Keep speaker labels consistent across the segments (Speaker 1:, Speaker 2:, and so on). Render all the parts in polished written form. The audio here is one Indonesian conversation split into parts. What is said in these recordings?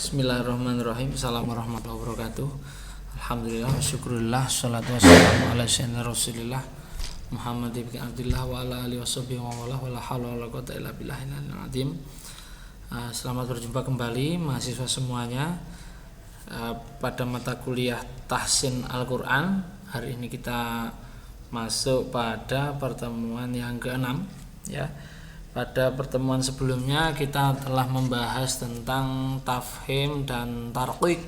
Speaker 1: Bismillahirrahmanirrahim. Assalamualaikum warahmatullahi wabarakatuh. Alhamdulillah, syukurillah, salatu wassalamu ala sayyidina Rasulillah Muhammad ibn Abdullah wa ala alihi washabihi wa wala wala haula wala quwwata illa billahil azim. Selamat berjumpa kembali mahasiswa semuanya pada mata kuliah Tahsin Al-Qur'an. Hari ini kita masuk pada pertemuan yang ke-6 ya. Pada pertemuan sebelumnya kita telah membahas tentang tafhim dan tarqiq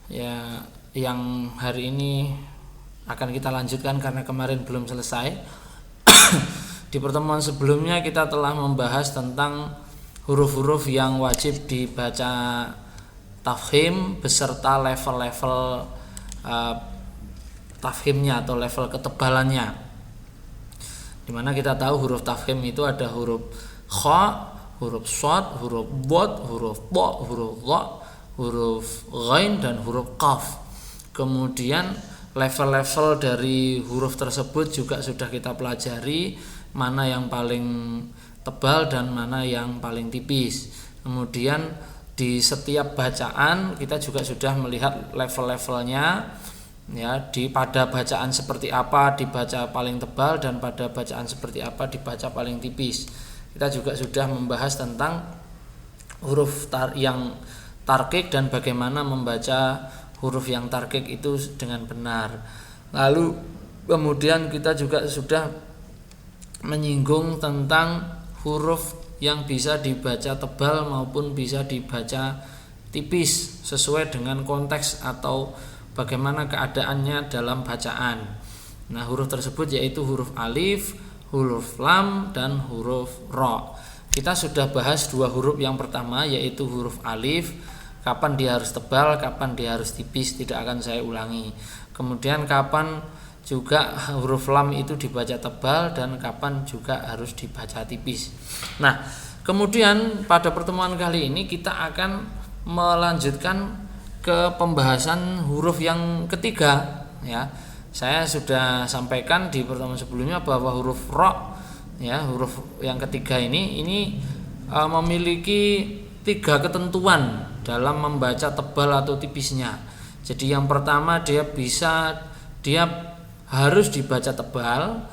Speaker 1: ya, yang hari ini akan kita lanjutkan karena kemarin belum selesai. Di pertemuan sebelumnya kita telah membahas tentang huruf-huruf yang wajib dibaca tafhim beserta level-level tafhimnya atau level ketebalannya. Dimana kita tahu huruf tafhim itu ada huruf kha, huruf shad, huruf bod, huruf ta, huruf gha, huruf ghain dan huruf qaf. Kemudian level-level dari huruf tersebut juga sudah kita pelajari, mana yang paling tebal dan mana yang paling tipis. Kemudian di setiap bacaan kita juga sudah melihat level-levelnya ya, pada bacaan seperti apa dibaca paling tebal dan pada bacaan seperti apa dibaca paling tipis. Kita juga sudah membahas tentang huruf yang tarqiq dan bagaimana membaca huruf yang tarqiq itu dengan benar. Lalu kemudian kita juga sudah menyinggung tentang huruf yang bisa dibaca tebal maupun bisa dibaca tipis sesuai dengan konteks atau bagaimana keadaannya dalam bacaan. Nah, huruf tersebut yaitu huruf alif, huruf lam, dan huruf ra. Kita sudah bahas dua huruf yang pertama yaitu huruf alif, kapan dia harus tebal, kapan dia harus tipis, tidak akan saya ulangi. Kemudian kapan juga huruf lam itu dibaca tebal dan kapan juga harus dibaca tipis. Nah, kemudian pada pertemuan kali ini kita akan melanjutkan ke pembahasan huruf yang ketiga ya. Saya sudah sampaikan di pertemuan sebelumnya bahwa huruf ra ya, huruf yang ketiga ini memiliki 3 ketentuan dalam membaca tebal atau tipisnya. Jadi yang pertama dia harus dibaca tebal.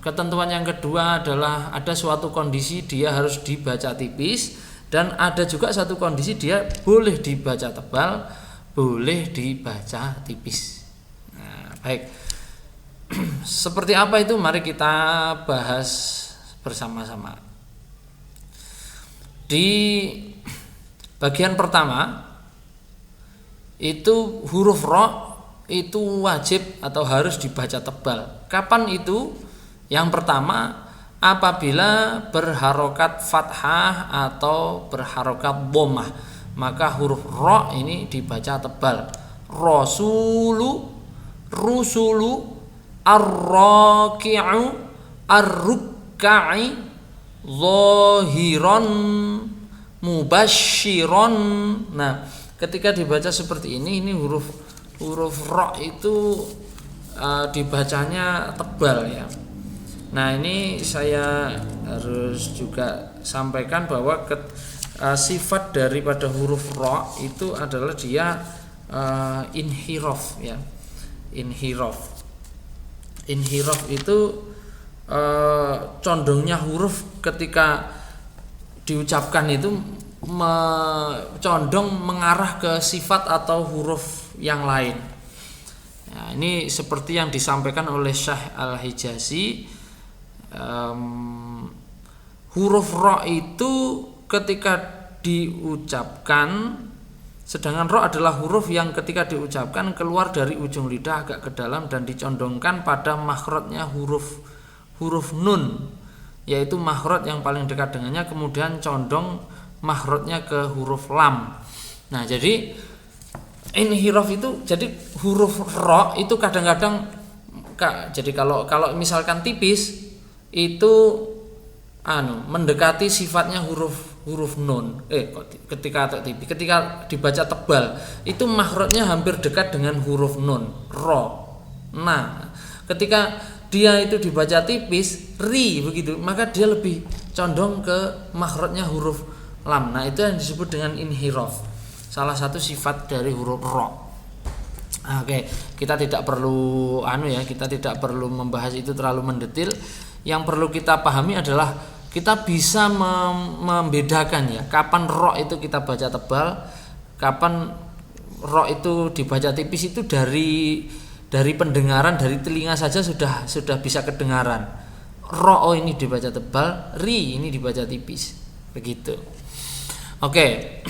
Speaker 1: Ketentuan yang kedua adalah ada suatu kondisi dia harus dibaca tipis. Dan ada juga satu kondisi dia boleh dibaca tebal, boleh dibaca tipis. Nah, baik. Seperti apa itu? Mari kita bahas bersama-sama. Di bagian pertama itu huruf ra itu wajib atau harus dibaca tebal. Kapan itu? Yang pertama apabila berharokat fathah atau berharokat dhammah, maka huruf ra ini dibaca tebal. Rasulu, rusulu, ar-raki'u, ar-rukka'i, zahiran, mubasyiron. Nah, ketika dibaca seperti ini huruf ra itu dibacanya tebal ya. Nah, ini saya harus juga sampaikan bahwa sifat daripada huruf ra itu adalah dia inhiraf ya. Inhiraf itu condongnya huruf ketika diucapkan itu condong mengarah ke sifat atau huruf yang lain. Nah, ini seperti yang disampaikan oleh Syekh Al-Hijazi. Huruf ra itu ketika diucapkan, sedangkan ra adalah huruf yang ketika diucapkan keluar dari ujung lidah agak ke dalam dan dicondongkan pada makhrajnya huruf nun, yaitu makhraj yang paling dekat dengannya, kemudian condong makhrajnya ke huruf lam. Nah, jadi inhiraf itu, jadi huruf ra itu kadang-kadang jadi kalau misalkan tipis itu mendekati sifatnya huruf nun. Ketika dibaca tebal itu makhrajnya hampir dekat dengan huruf nun, ra. Nah, ketika dia itu dibaca tipis ri begitu, maka dia lebih condong ke makhrajnya huruf lam. Nah, itu yang disebut dengan inhiraf. Salah satu sifat dari huruf ro. Oke, kita tidak perlu kita tidak perlu membahas itu terlalu mendetil. Yang perlu kita pahami adalah kita bisa membedakan ya, kapan ro itu kita baca tebal, kapan ro itu dibaca tipis. Itu dari pendengaran, dari telinga saja sudah bisa kedengaran. Ro ini dibaca tebal, ri ini dibaca tipis. Begitu. Oke.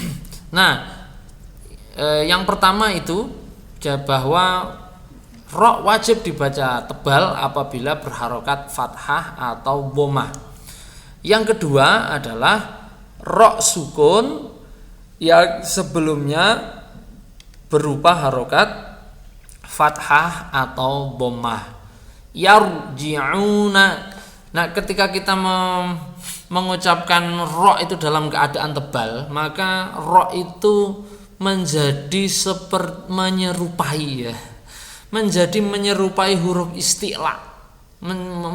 Speaker 1: Nah, yang pertama itu bahwa ro wajib dibaca tebal apabila berharokat fathah atau dhammah. Yang kedua adalah ro sukun yang sebelumnya berupa harokat fathah atau dhammah. Yarji'una. Nah, ketika kita mengucapkan ro itu dalam keadaan tebal, maka ro itu menjadi menyerupai huruf isti'la,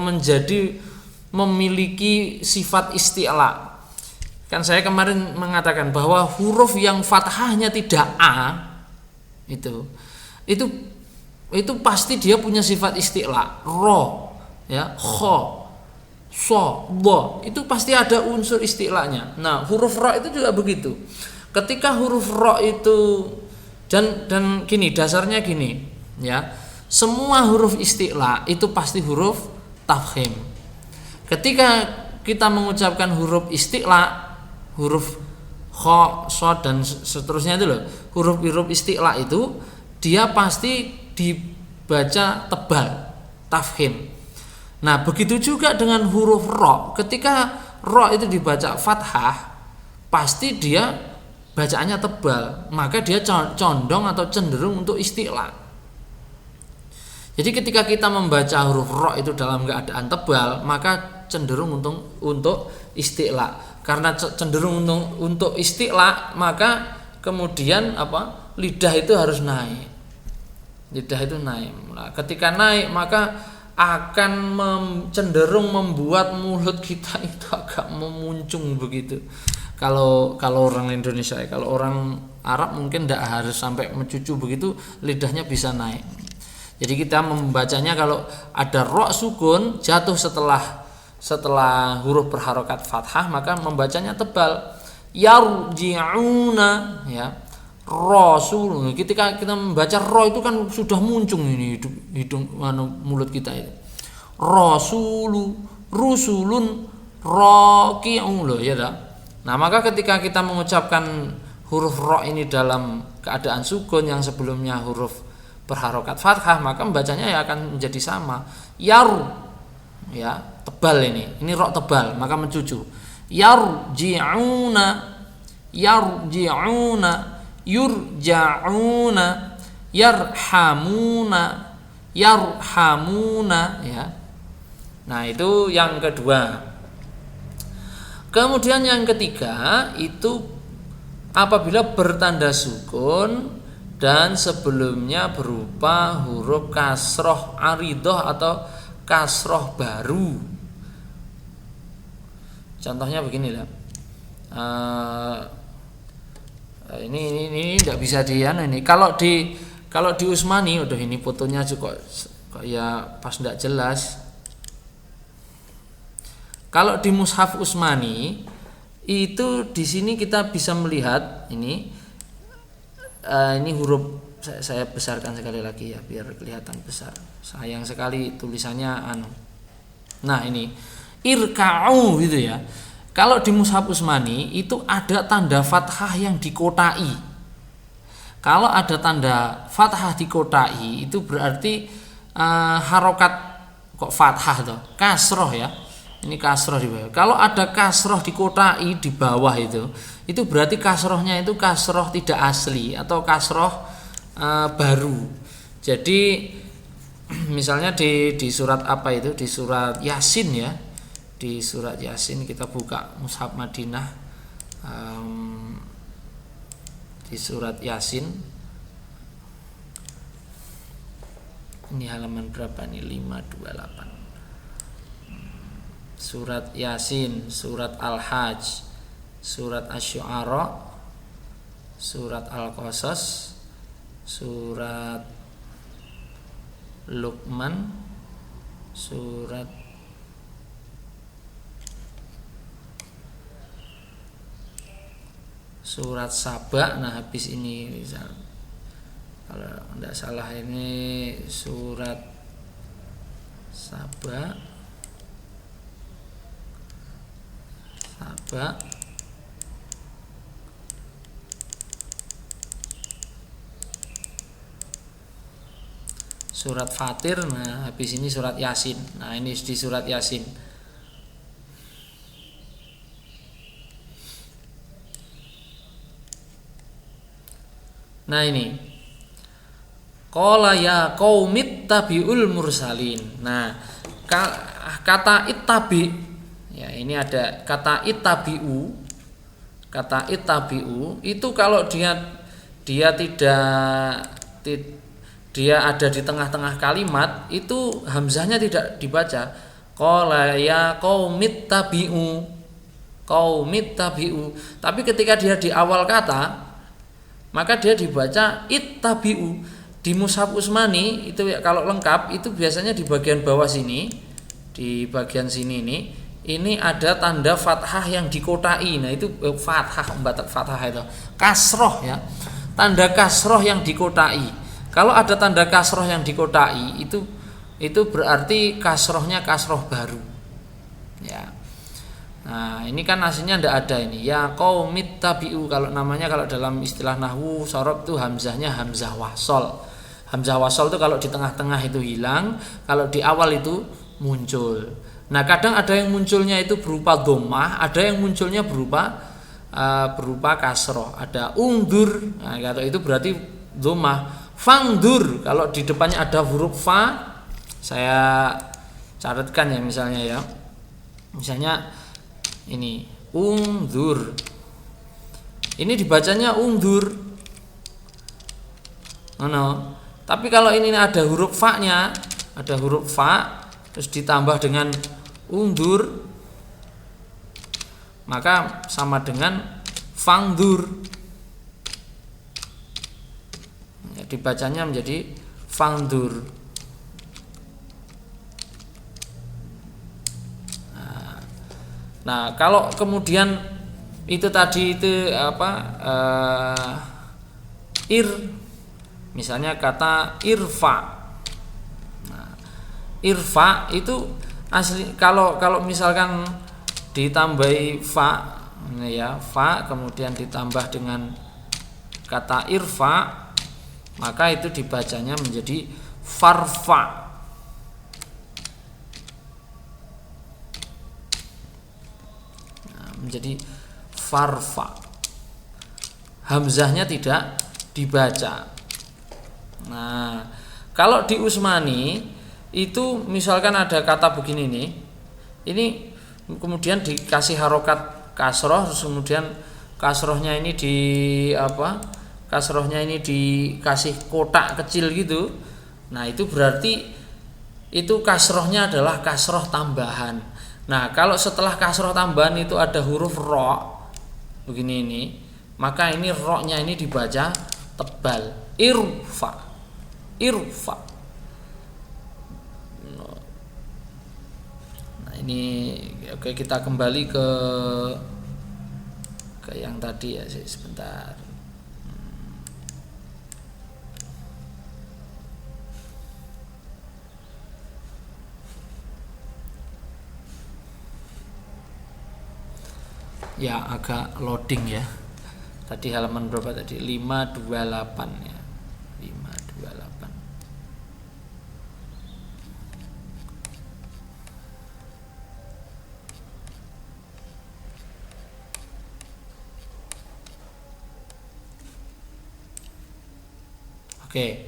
Speaker 1: menjadi memiliki sifat isti'la. Kan saya kemarin mengatakan bahwa huruf yang fathahnya tidak a itu pasti dia punya sifat isti'la. Ro, ya, kho, so, bo, itu pasti ada unsur isti'lanya. Nah, huruf ro itu juga begitu. Ketika huruf ro itu dan gini, dasarnya gini, ya. Semua huruf isti'la itu pasti huruf tafkhim. Ketika kita mengucapkan huruf isti'la, huruf kho, so dan seterusnya itu loh, huruf-huruf isti'la itu dia pasti dibaca tebal, tafkhim. Nah, begitu juga dengan huruf ro. Ketika ro itu dibaca fathah, pasti dia bacaannya tebal, maka dia condong atau cenderung untuk isti'la. Jadi ketika kita membaca huruf ro itu dalam keadaan tebal, maka cenderung untuk isti'la. Karena cenderung untuk isti'la, maka kemudian lidah itu harus naik. Lidah itu naik. Nah, ketika naik maka akan cenderung membuat mulut kita itu agak memuncung begitu. Kalau orang Indonesia, kalau orang Arab mungkin tidak harus sampai mencucu begitu, lidahnya bisa naik. Jadi kita membacanya kalau ada ro sukun jatuh setelah huruf berharokat fathah, maka membacanya tebal. Yarji'una, ya. Rasul. Ketika kita membaca ro itu kan sudah muncung ini hidung mulut kita itu. Rasulu, rusulun, raqi'un loh, ya dah. Nah, maka ketika kita mengucapkan huruf ro ini dalam keadaan sukun yang sebelumnya huruf berharokat fathah, maka membacanya ya akan menjadi sama. Yaru, ya, tebal ini ro tebal, maka mencucu. Yarji'una, yarji'una, yurja'una, yarhamuna, yarhamuna, ya. Nah, itu yang kedua. Kemudian yang ketiga itu apabila bertanda sukun dan sebelumnya berupa huruf kasroh aridoh atau kasroh baru. Contohnya beginilah. Ini tidak bisa ini. Kalau di Usmani, udah ini fotonya juga kok ya pas tidak jelas. Kalau di Mushaf Usmani itu di sini kita bisa melihat ini huruf, saya besarkan sekali lagi ya biar kelihatan besar. Sayang sekali tulisannya Nah, ini irka'u gitu ya. Kalau di Mushaf Usmani itu ada tanda fathah yang dikotai. Kalau ada tanda fathah dikotai itu berarti harokat kok fathah tuh, kasroh ya. Ini kasroh di bawah. Kalau ada kasroh dikotai di bawah itu berarti kasrohnya itu kasroh tidak asli atau kasroh baru. Jadi misalnya di surat apa itu, di surat Yasin ya, di surat Yasin kita buka Mushaf Madinah, di surat Yasin ini halaman berapa nih, 528. Surat Yasin, surat Al-Hajj surat Asy-Syu'ara, surat Al-Qasas, surat Luqman, surat Saba. Nah, habis ini misal, kalau tidak salah ini surat Saba, surat Fatir. Nah, habis ini surat Yasin. Nah, ini di surat Yasin. Nah, ini qala ya qaumit tabiul mursalin. Nah, kata ittabi, ya ini ada kata ittabiu. Kata ittabiu itu kalau dia tidak dia ada di tengah-tengah kalimat, itu hamzahnya tidak dibaca. Qala ya qaumit tabi'u, qaumit tabi'u. Tapi ketika dia di awal kata, maka dia dibaca ittabi'u. Di Mushaf Utsmani itu ya, kalau lengkap itu biasanya di bagian bawah sini, di bagian sini ini ada tanda fathah yang dikotai. Nah, itu fathah, batak fathah itu kasroh ya. Tanda kasroh yang dikotai. Kalau ada tanda kasroh yang dikotai, itu berarti kasrohnya kasroh baru. Ya. Nah, ini kan aslinya tidak ada ini. Ya qaumit tabi'u, kalau namanya, kalau dalam istilah nahwu sorob itu hamzahnya hamzah wasol. Hamzah wasol itu kalau di tengah-tengah itu hilang, kalau di awal itu muncul. Nah, kadang ada yang munculnya itu berupa dhammah, ada yang munculnya berupa kasroh. Ada ungdur, nah, kalau itu berarti dhammah. Fangdur, kalau di depannya ada huruf fa, saya catatkan ya, misalnya ini ungdur, ini dibacanya ungdur. No. Tapi kalau ini ada huruf fa-nya, ada huruf fa terus ditambah dengan ungdur, maka sama dengan fangdur. Dibacanya menjadi fangdur. Nah, kalau kemudian itu tadi itu misalnya kata irfa. Nah, irfa itu asli, kalau misalkan ditambahi fa, ya fa kemudian ditambah dengan kata irfa, maka itu dibacanya menjadi farfa. Nah, menjadi farfa. Hamzahnya tidak dibaca. Nah, kalau di Utsmani itu misalkan ada kata begini nih, ini kemudian dikasih harokat kasroh, terus kemudian kasrohnya ini kasrohnya ini dikasih kotak kecil gitu. Nah, itu berarti itu kasrohnya adalah kasroh tambahan. Nah, kalau setelah kasroh tambahan itu ada huruf ro begini ini, maka ini ro-nya ini dibaca tebal, irfa. Nah, ini oke, kita kembali ke yang tadi ya, sebentar. Ya, agak loading ya. Tadi halaman berapa tadi? 528 ya. 528. Oke.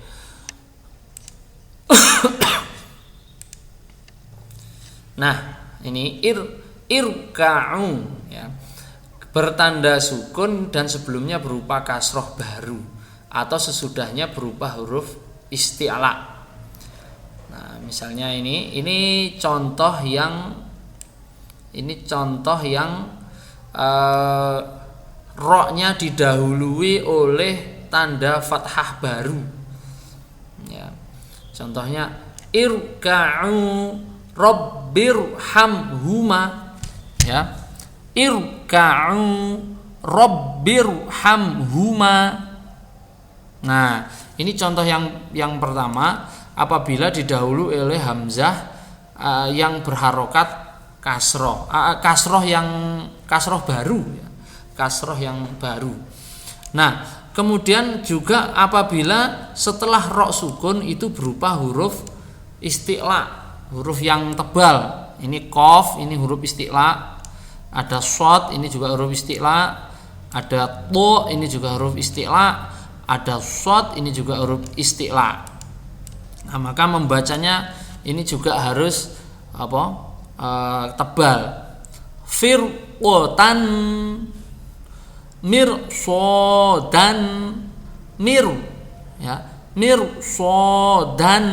Speaker 1: Nah, ini irka'u ya. Bertanda sukun dan sebelumnya berupa kasroh baru atau sesudahnya berupa huruf isti'la. Nah, misalnya ini contoh yang Ro-nya didahului oleh tanda fathah baru. Ya. Contohnya irka'u rabbirhamhuma, ya. Irka'u rabbirhamhuma. Nah, ini contoh yang pertama apabila didahului oleh hamzah yang berharokat kasroh, kasroh baru, ya. Kasroh yang baru. Nah, kemudian juga apabila setelah ro sukun itu berupa huruf isti'la, huruf yang tebal. Ini qaf, ini huruf isti'la. Ada shad, ini juga huruf isti'la. Ada to, ini juga huruf isti'la. Ada shad, ini juga huruf isti'la. Nah, maka membacanya ini juga harus tebal. Firqatan, mirsodan, ya, mirsodan,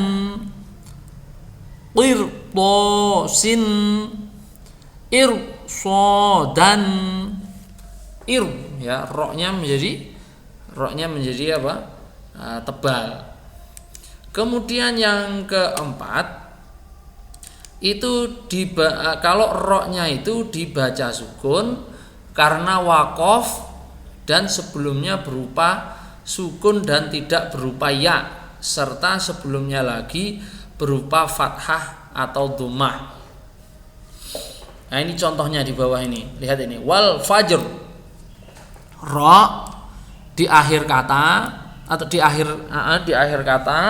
Speaker 1: qirtosin, irsodan, ya, roknya menjadi tebal. Kemudian yang keempat itu kalau roknya itu dibaca sukun karena wakof dan sebelumnya berupa sukun dan tidak berupa ya, serta sebelumnya lagi berupa fathah atau dhammah. Nah, ini contohnya di bawah ini. Lihat ini. Wal fajr. Ra di akhir kata atau di akhir kata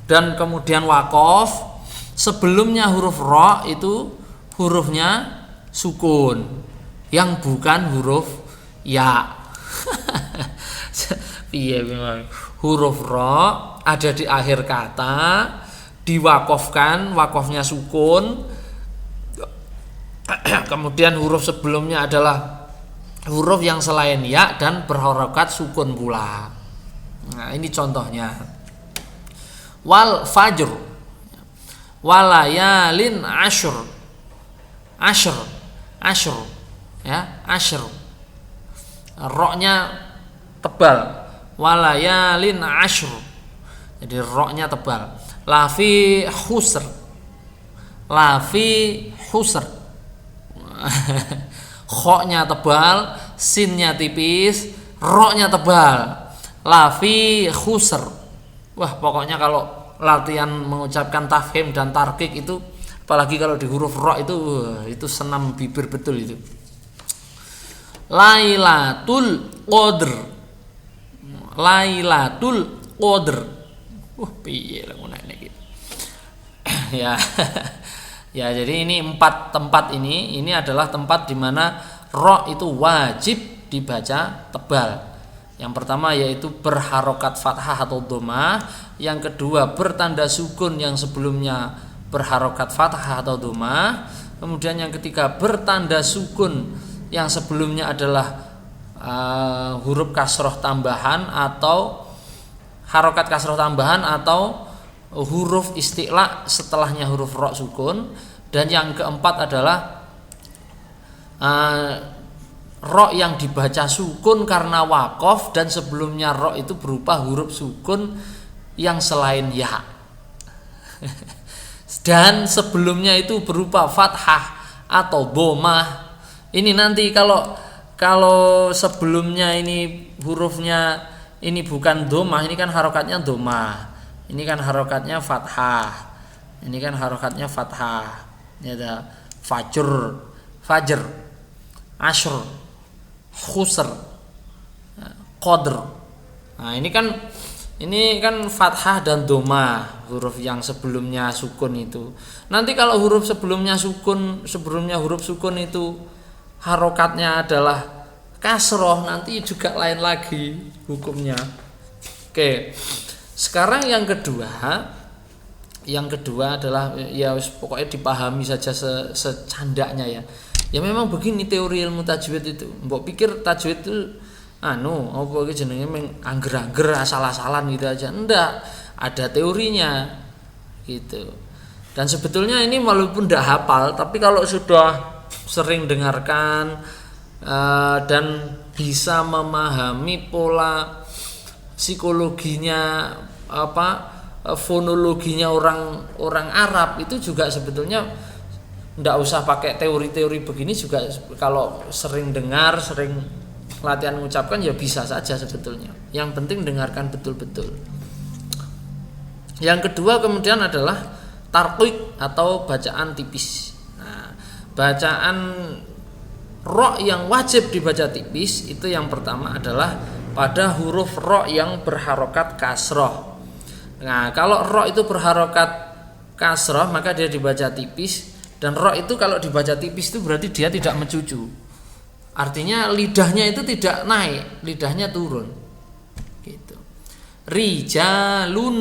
Speaker 1: dan kemudian wakof. Sebelumnya huruf ra itu hurufnya sukun yang bukan huruf ya. Iya, memang huruf ra ada di akhir kata, diwakofkan, wakofnya sukun. Kemudian huruf sebelumnya adalah huruf yang selain ya dan berharokat sukun pula. Nah, ini contohnya. Wal fajr, walayalin ashr, ya, ashr. Roknya tebal. Walayalin ashr. Jadi roknya tebal. Lafi khusr. Khoknya tebal, sinnya tipis, roknya tebal. Lafi khusr. Wah, pokoknya kalau latihan mengucapkan tafhim dan tarkik itu, apalagi kalau di huruf ro itu senam bibir betul itu. Lailatul Qadr. Piye lah ngono iki. Ya. Ya, jadi ini 4 tempat ini adalah tempat di mana ro itu wajib dibaca tebal. Yang pertama yaitu berharokat fathah atau dhammah, yang kedua bertanda sukun yang sebelumnya berharokat fathah atau dhammah, kemudian yang ketiga bertanda sukun yang sebelumnya adalah huruf kasroh tambahan atau harokat kasroh tambahan atau huruf isti'la setelahnya huruf ro sukun, dan yang keempat adalah ro yang dibaca sukun karena wakof dan sebelumnya ro itu berupa huruf sukun yang selain ya dan sebelumnya itu berupa fathah atau dhammah. Ini nanti kalau sebelumnya ini hurufnya ini bukan dhammah, ini kan harokatnya dhammah. Ini kan harokatnya fathah. Ini kan harokatnya fathah. Ini ada fajr, ashr, khusr, qadr. Nah, ini kan fathah dan dhammah, huruf yang sebelumnya sukun itu. Nanti kalau huruf sebelumnya huruf sukun itu harokatnya adalah kasroh, nanti juga lain lagi hukumnya. Oke. Sekarang yang kedua adalah ya pokoknya dipahami saja secandaknya ya. Ya memang begini teori ilmu tajwid itu. Mbok pikir tajwid itu apa iki jenenge angger-angger asal-asalan gitu aja. Enggak, ada teorinya gitu. Dan sebetulnya ini walaupun tidak hafal, tapi kalau sudah sering dengarkan dan bisa memahami pola psikologinya, fonologinya orang Arab, itu juga sebetulnya ndak usah pakai teori-teori begini juga. Kalau sering dengar, sering latihan mengucapkan ya bisa saja sebetulnya. Yang penting dengarkan betul-betul. Yang kedua kemudian adalah tarqiq atau bacaan tipis. Nah, bacaan ro yang wajib dibaca tipis itu yang pertama adalah pada huruf ro yang berharokat kasroh. Nah, kalau ro itu berharokat kasroh maka dia dibaca tipis. Dan ro itu kalau dibaca tipis itu berarti dia tidak mencucu. Artinya lidahnya itu tidak naik, lidahnya turun. Gitu. Rijalun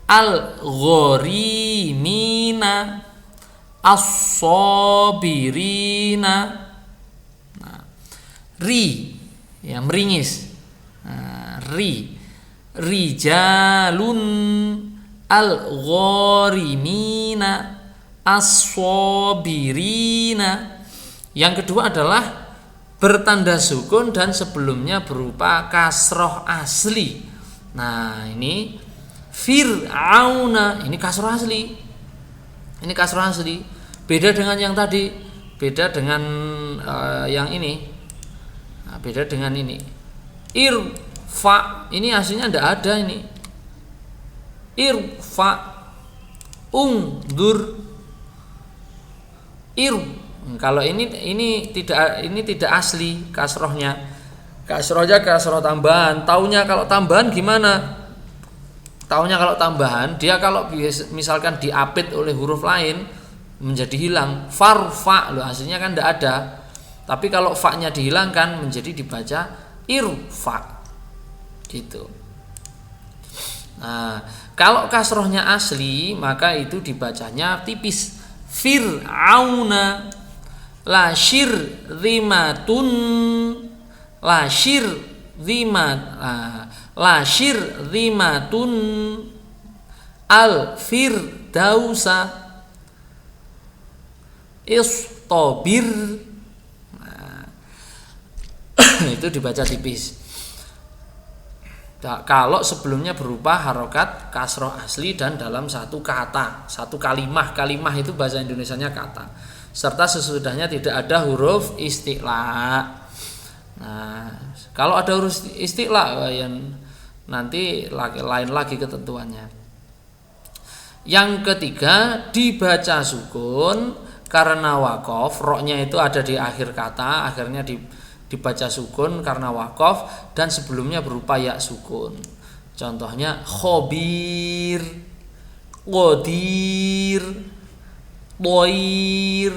Speaker 1: al-ghorimina as-sabirina. Nah, ri ya meringis. Nah, rijalun al-ghorimina as-sabirina. Yang kedua adalah bertanda sukun dan sebelumnya berupa kasroh asli. Nah, ini Fir'auna, ini kasroh asli. Ini kasroh asli. Beda dengan yang tadi, beda dengan yang ini. Nah, beda dengan ini. Irfa, ini aslinya tidak ada ini. Irfa, ungdur. Kalau ini tidak asli kasrohnya. Kasrohnya kasroh tambahan. Taunya kalau tambahan gimana? Taunya kalau tambahan, dia kalau misalkan diapit oleh huruf lain menjadi hilang. Farfa loh, aslinya kan tidak ada. Tapi kalau fa-nya dihilangkan menjadi dibaca irfa. Gitu. Nah, kalau kasrohnya asli maka itu dibacanya tipis. Fir'auna la syirzimatun la syirzimatun al firdausa istobir. Nah, itu dibaca tipis. Kalau sebelumnya berupa harokat kasroh asli dan dalam satu kata, satu kalimah itu bahasa Indonesianya kata, serta sesudahnya tidak ada huruf isti'la. Nah, kalau ada huruf isti'la yang nanti lain lagi ketentuannya. Yang ketiga dibaca sukun karena wakof, roknya itu ada di akhir kata, akhirnya dibaca sukun karena wakof dan sebelumnya berupa ya sukun. Contohnya khobir, qodir, toir,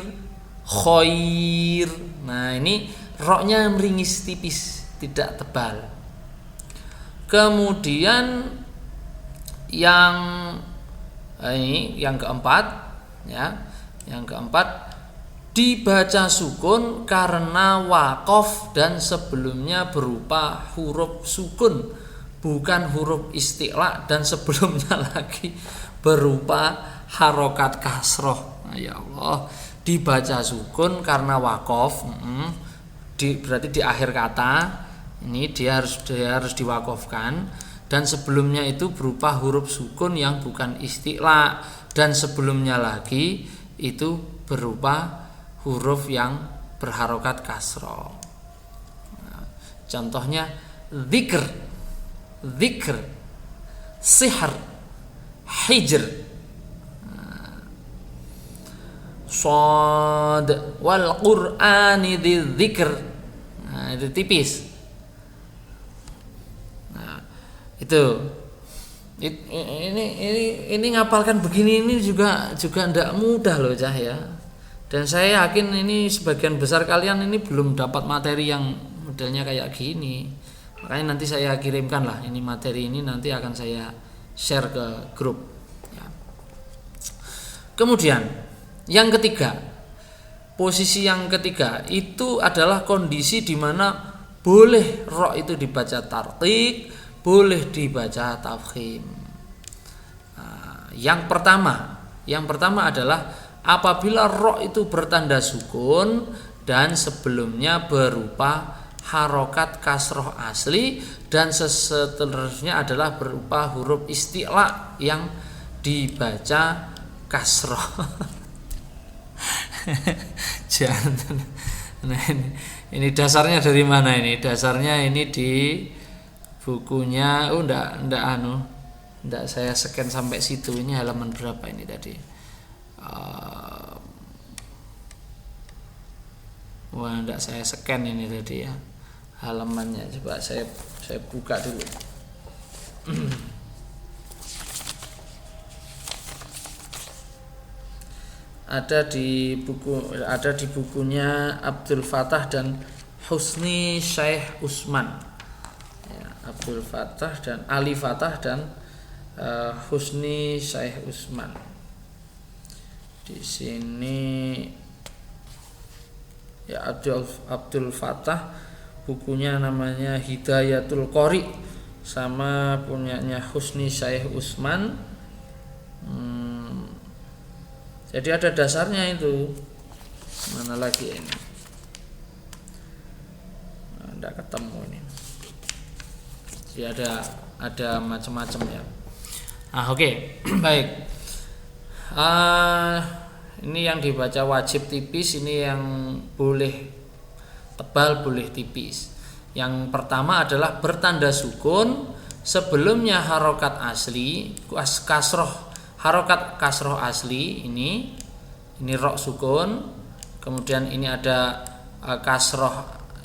Speaker 1: khoir. Nah, ini roknya meringis tipis, tidak tebal. Kemudian yang keempat ya, yang keempat dibaca sukun karena wakof dan sebelumnya berupa huruf sukun, bukan huruf isti'la, dan sebelumnya lagi berupa harokat kasroh. Nah, ya Allah, dibaca sukun karena wakof, berarti di akhir kata ini dia harus diwakofkan, dan sebelumnya itu berupa huruf sukun yang bukan isti'la, dan sebelumnya lagi itu berupa huruf yang berharokat kasroh. Nah, contohnya dzikr, sihr, hijr, shad, wal qur'ani dzikr. Nah, itu tipis. Nah, itu ini ngapalkan begini ini juga tidak mudah loh, Cah ya. Dan saya yakin ini sebagian besar kalian ini belum dapat materi yang modelnya kayak gini. Makanya nanti saya kirimkan lah ini materi ini, nanti akan saya share ke grup ya. Kemudian yang ketiga, posisi yang ketiga itu adalah kondisi di mana boleh ro itu dibaca tarqiq, boleh dibaca tafkhim. Nah, yang pertama adalah apabila ro itu bertanda sukun dan sebelumnya berupa harokat kasroh asli, dan seterusnya adalah berupa huruf isti'la yang dibaca kasroh. Jangan. Nah, ini dasarnya dari mana ini? Dasarnya ini di bukunya. Enggak saya scan sampai situ. Ini halaman berapa ini tadi? Enggak saya scan ini tadi ya. Halamannya coba saya buka dulu. ada di bukunya Abdul Fattah dan Husni Syekh Usman. Ya, Abdul Fattah dan Ali Fattah dan Husni Syekh Usman. Di sini ya Abdul Fattah bukunya namanya Hidayatul Qori, sama punyanya Husni Syekh Usman. Jadi ada dasarnya itu. Mana lagi ini? Tidak ketemu ini. Jadi ada macam-macam ya. Oke. Baik. Ini yang dibaca wajib tipis, ini yang boleh tebal, boleh tipis. Yang pertama adalah bertanda sukun sebelumnya harokat asli, harokat kasroh asli ini rok sukun, kemudian ini ada kasroh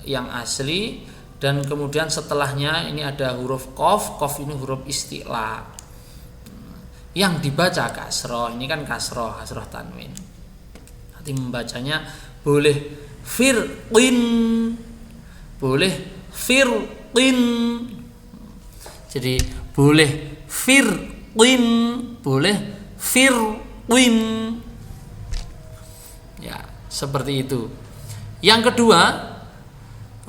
Speaker 1: yang asli, dan kemudian setelahnya ini ada huruf qaf ini huruf isti'la yang dibaca kasroh. Ini kan kasroh tanwin. Nanti membacanya boleh firqin, boleh firqin. Jadi boleh firqin, boleh firqin. Ya, seperti itu. Yang kedua,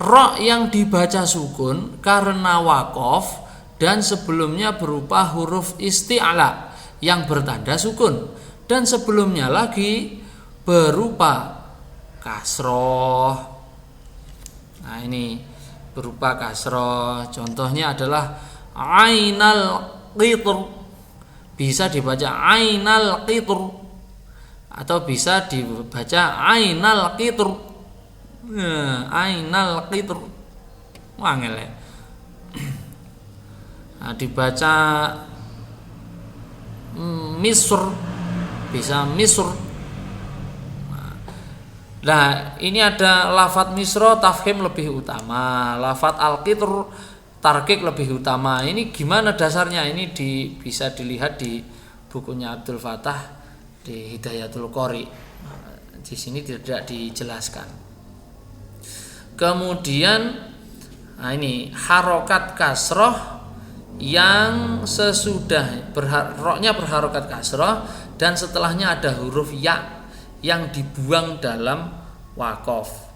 Speaker 1: ro yang dibaca sukun karena waqaf dan sebelumnya berupa huruf isti'la yang bertanda sukun, dan sebelumnya lagi berupa kasroh. Nah, ini berupa kasroh. Contohnya adalah ainal qitr, bisa dibaca ainal qitr atau bisa dibaca ainal qitr. Ainal qitr. Wangel ya. Nah, dibaca Misr, bisa Misr. Nah, ini ada lafadz misro tafkhim lebih utama, lafadz al-qitr tarkik lebih utama. Ini gimana dasarnya? Ini bisa dilihat di bukunya Abdul Fattah di Hidayatul Qori. Di sini tidak dijelaskan. Kemudian ini harokat kasroh yang sesudah roknya berharokat kasroh dan setelahnya ada huruf ya yang dibuang dalam waqaf.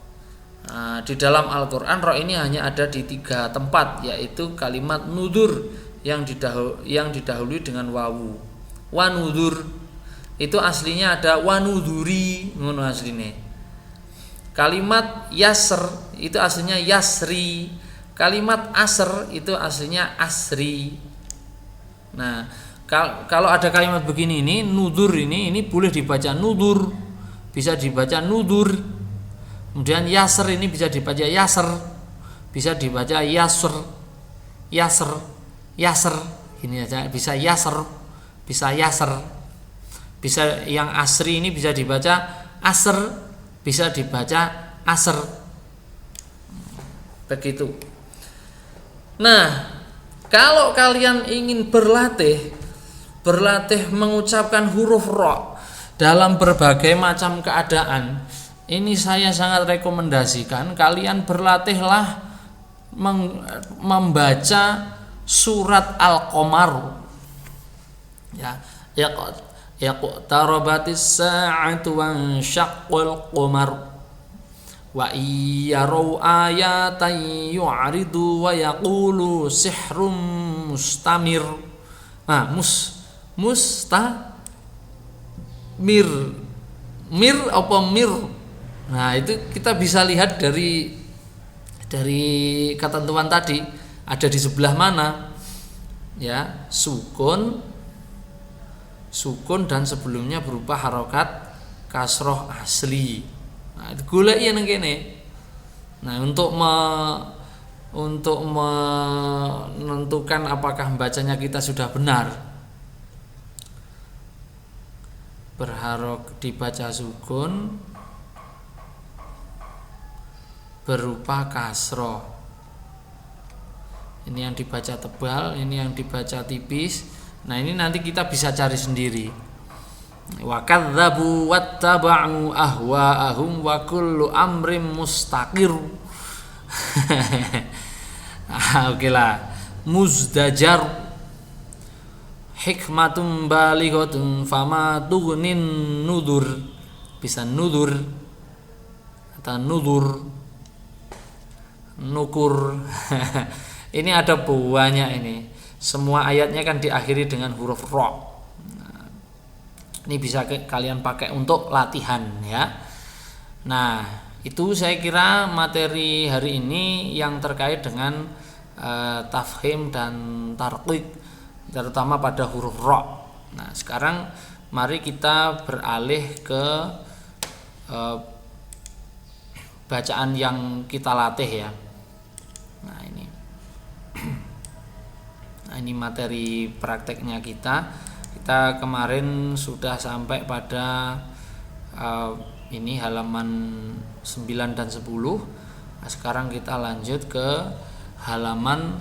Speaker 1: Nah, di dalam Al-Quran roh ini hanya ada di 3 tempat, yaitu kalimat nudur yang didahului dengan wawu. Wanudur itu aslinya ada wanuduri, ngono aslinya. Kalimat yasr itu aslinya yasri. Kalimat asr itu aslinya asri. Nah, kalau ada kalimat begini ini nudur ini boleh dibaca nudur, bisa dibaca nudur. Kemudian yasr ini bisa dibaca yasr, bisa dibaca yasr, yasr. Ini aja bisa yasr, bisa yasr. Bisa yang asri ini bisa dibaca asr, bisa dibaca asr. Begitu. Nah, kalau kalian ingin berlatih mengucapkan huruf ro dalam berbagai macam keadaan, ini saya sangat rekomendasikan kalian berlatihlah membaca surat Al-Qamar. Ya, yaqtarabatis sa'atu wan syaqqal qamar. Wa iyyaru ayatan yu'ridu wa yaqulu sihrum mustamir. Nah, mustamir. Mir apa mir? Nah, itu kita bisa lihat dari ketentuan tadi ada di sebelah mana, ya, sukun dan sebelumnya berupa harokat kasroh asli. Nah, itu goleki nang kene. Nah, untuk menentukan apakah bacanya kita sudah benar, berharok dibaca sukun berupa kasroh. Ini yang dibaca tebal, ini yang dibaca tipis. Nah, ini nanti kita bisa cari sendiri. Wa kadzdzabu wattaba'u ahwa'ahum wa kullu amrin mustaqir. Oke lah. Muzdajar hikmatun balighatun fama tughnin nudur. Bisa nudur atau nudur, nukur. Ini ada banyak ini. Semua ayatnya kan diakhiri dengan huruf ro. Nah, ini bisa kalian pakai untuk latihan ya. Nah, itu saya kira materi hari ini yang terkait dengan tafhim dan tarqiq, terutama pada huruf ro. Nah, sekarang mari kita beralih ke bacaan yang kita latih ya. Nah, ini materi prakteknya kita kemarin sudah sampai pada ini halaman 9 dan 10. Nah, sekarang kita lanjut ke halaman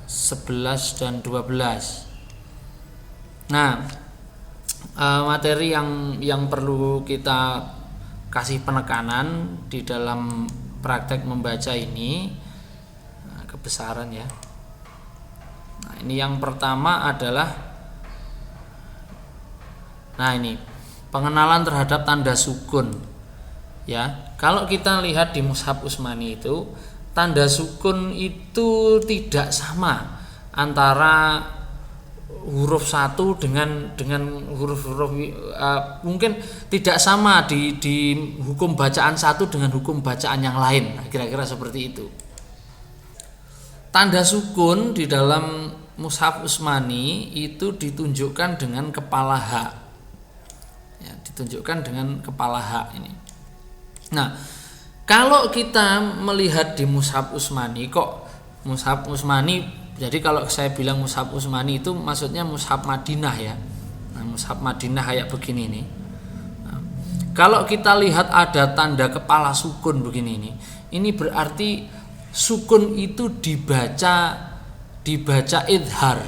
Speaker 1: 11 dan 12. Nah, materi yang perlu kita kasih penekanan di dalam praktek membaca ini, kebesaran ya. Nah, ini yang pertama adalah, nah ini pengenalan terhadap tanda sukun ya. Kalau kita lihat di Mushaf Utsmani itu, tanda sukun itu tidak sama antara huruf satu dengan huruf-huruf mungkin tidak sama di hukum bacaan satu dengan hukum bacaan yang lain. Nah, kira-kira seperti itu. Tanda sukun di dalam Mushaf Utsmani itu ditunjukkan dengan kepala H. Ya, ditunjukkan dengan kepala H ini. Nah, kalau kita melihat di Mushaf Utsmani, kok Mushaf Utsmani, jadi kalau saya bilang Mushaf Utsmani itu maksudnya Mushaf Madinah ya. Nah, Mushaf Madinah kayak begini nih. Nah, kalau kita lihat ada tanda kepala sukun begini ini berarti sukun itu dibaca idhar